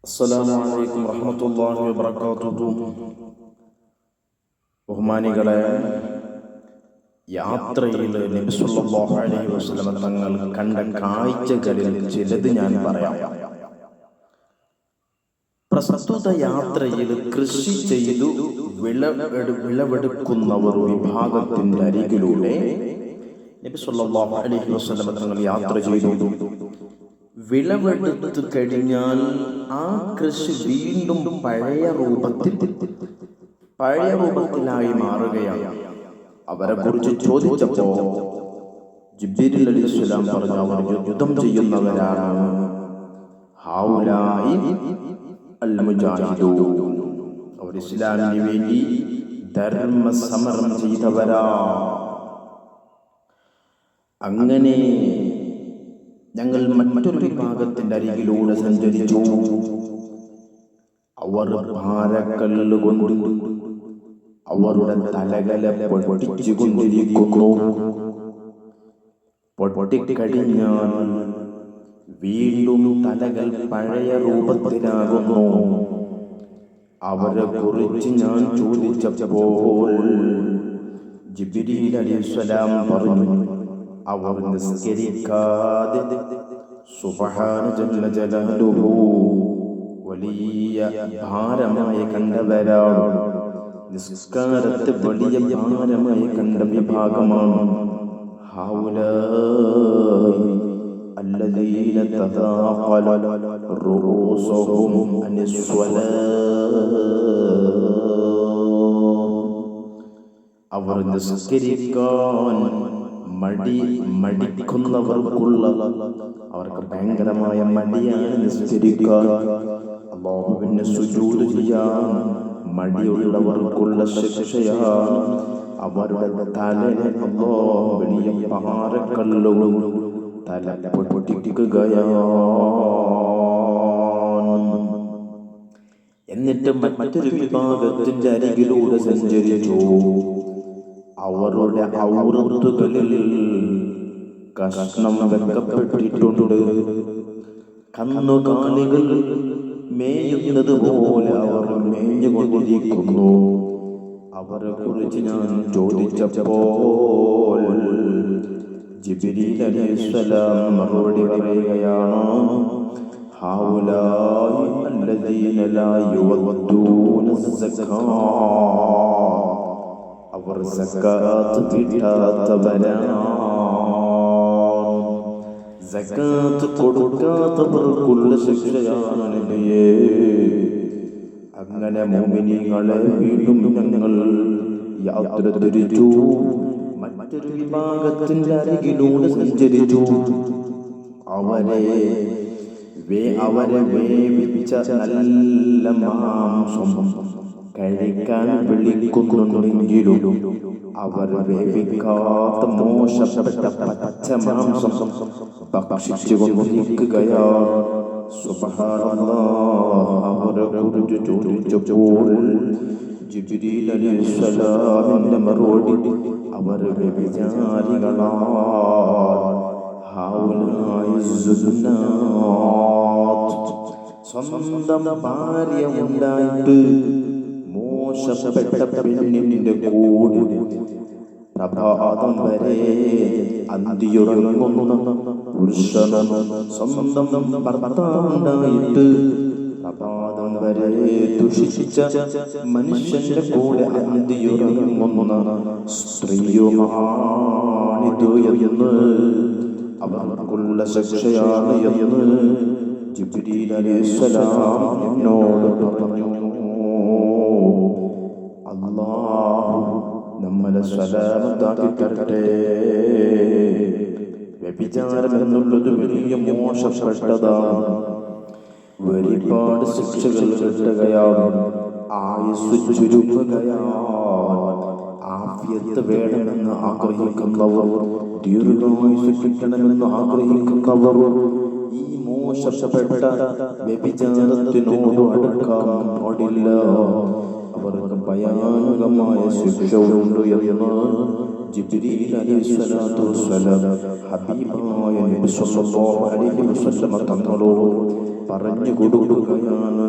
അസ്സലാമു അലൈക്കും വറഹ്മത്തുള്ളാഹി വബറകാതുഹു. ബഹുമാനികളെ, യാത്രയിൽ നബി സല്ലല്ലാഹു അലൈഹി വസല്ലം തങ്ങൾ കണ്ട കാഴ്ചകളിൽ ചിലത് ഞാൻ പറയാം. പ്രസ്തുത യാത്രയിൽ കൃഷി ചെയ്തു വിളവെടുക്കുന്നവർ വിഭാഗത്തിന്റെ അരികിലൂടെ നബി സല്ലല്ലാഹു അലൈഹി വസല്ലം തങ്ങൾ യാത്ര ചെയ്തു. വിളവെടുത്തു കഴിഞ്ഞാൽ ആ കൃഷി വീണ്ടും പഴയ രൂപത്തിലായി മാറുകയാണ്. അവരെ കുറിച്ച് ചോദിച്ചപ്പോ ജിബ്രീൽ അലൈഹിസ്സലാം പറഞ്ഞു, അവർ യുദ്ധം ചെയ്യുന്നവരാണ്. ഹൗലായി അൽ മുജാഹിദൂൻ, അവർ ഇസ്ലാമിന് വേണ്ടി ധർമ്മസമരം ചെയ്തവരാ. അങ്ങനെ ഞങ്ങൾ മറ്റൊരു വിഭാഗത്തിന്റെ അരികിലൂടെ സഞ്ചരിച്ചു. അവർ ഭാരക്കല്ലുകൊണ്ട് അവരുടെ തലകളെ പൊട്ടിച്ചുകൊണ്ടിരിക്കുന്നു. പൊട്ടിക്കഴിഞ്ഞാൽ വീണ്ടും തലകൾ പഴയ രൂപത്തിലാകുന്നു. അവരെ കുറിച്ച് ഞാൻ ചോദിച്ചപ്പോൾ ജിബ്രീൽ അലൈഹിസ്സലാം പറഞ്ഞു, അവർ നിസ്കരിക്കാതെ സുബ്ഹാന ജല്ല ജലാലുഹു വലിയ ഭാരമായി കണ്ടവരാണ്. നിസ്കാരത്തെ വലിയ ഭാരമായി കണ്ട വിഭാഗമാണ്. ഹൗലായി അല്ലദീന തദാഖല റൂസുഹും അനിസ്വലാത്ത്, അവർ നിസ്കരിക്കാൻ മടിക്കുന്നവർക്കുള്ള, അവർക്ക് ഭയങ്കരമായ മടിയാണ് നിസ്കരിക്കാൻ. അല്ലാഹുവിനെ സുജൂദ് ചെയ്യാൻ മടിയുള്ളവർക്കുള്ള ശിക്ഷയാണ്. അവരുടെ തലയെ അല്ലാഹു വലിയ പാറക്കല്ലുകൾ തല പൊട്ടിക്കുകയാണ്. എന്നിട്ട് മറ്റൊരു വിഭാഗത്തിന്റെ അരികിലൂടെ സഞ്ചരിച്ചു. അവരുടെ ഔറത്തുകളിൽ കഷ്ണം വെക്കപ്പെട്ടിട്ടുണ്ട്. കന്നുകാലികൾ മേയുന്നത് പോലെ അവർ മേഞ്ഞുകൊണ്ടിരിക്കുന്നു. അവരെ കുറിച്ച് ഞാൻ ചോദിച്ചപ്പോൾ ജിബ്രീൽ അലൈഹിസ്സലാം മറുപടി പറയുകയാണ്, ഹൗലായി അല്ലദീന ലാ യുവദ്ദൂന സക്കാത്ത്, അവർ സക്കാത്ത് കിട്ടാത്തവരാണ്. സക്കാത്ത് കൊടുക്കാത്തവർക്കുള്ള ശിക്ഷയാണ് നബിയേ. അങ്ങനെ മുഅ്മിനീങ്ങളെ വീണ്ടും ഞങ്ങൾ യാത്ര തിരിച്ചു. മറ്റൊരു വിഭാഗത്തിന്റെ അരികിലൂടെ സഞ്ചരിച്ചു. അവരെ വേവിച്ച നല്ല മാംസം കഴിക്കാൻ വിളിക്കുന്നുണ്ടെങ്കിലും അവർ വേവിക്കാത്ത മോശപ്പെട്ട പച്ച മാംസം ഭക്ഷിച്ചുകൊണ്ടിരിക്കുകയാണ്. സുബ്ഹാനല്ലാഹ്, അവരെ കുറിച്ച് ചോദിച്ചപ്പോൾ ജിബ്രീൽ അലൈഹിസ്സലാമിന്റെ മറുപടി, അവർ വ്യഭിചാരികളാണ്. ഹൗലായി സുന്നാത്ത്, സ്വന്തം ഭാര്യ ഉണ്ടായിട്ട് മോശപ്പെട്ട പെണ്ണിന്റെ കൂടെ പ്രഭാതം വരെ അന്തിയുറങ്ങുന്ന പുരുഷനും, സ്വന്തം ഭർത്താവുണ്ടായിട്ട് പ്രഭാതം വരെ ദുഷിച്ച മനുഷ്യന്റെ കൂടെ അന്തിയുറങ്ങുന്ന സ്ത്രീയുമാണിത് എന്ന്, അവർക്കുള്ള ശിക്ഷയാണ് എന്ന് ജിബ്രീൽ അലൈഹിസ്സലാം എന്നോട് പറഞ്ഞു. അല്ലാഹു നമ്മളെ സലാമത്താക്കി തരട്ടെ. വ്യഭിചാരം എന്നുള്ളത് വലിയ മോശപ്പെട്ടതാണ്. ഒരുപാട് ശിക്ഷകൾ കിട്ടുകയാണ്. ആയുസ് ചുരുങ്ങുകയാണ്. ആഫിയത്ത് വേണമെന്ന് ആഗ്രഹിക്കുന്നവർ, ദീർഘായുസ് കിട്ടണമെന്ന് ആഗ്രഹിക്കുന്നവർ ഈ മോശപ്പെട്ട വ്യഭിചാരത്തിനോട് അടുക്കാൻ പാടില്ല. അവർക്ക് ഭയാനകമായ ശിക്ഷയുണ്ട് എന്ന് ജിബ്രീൽ അലൈഹിസ്സലാത്തു വസ്സലാം ഹബീബായ നബി സല്ലല്ലാഹു അലൈഹി വസല്ലം തങ്ങളോട് പറഞ്ഞു കൊടുക്കുകയാണ്.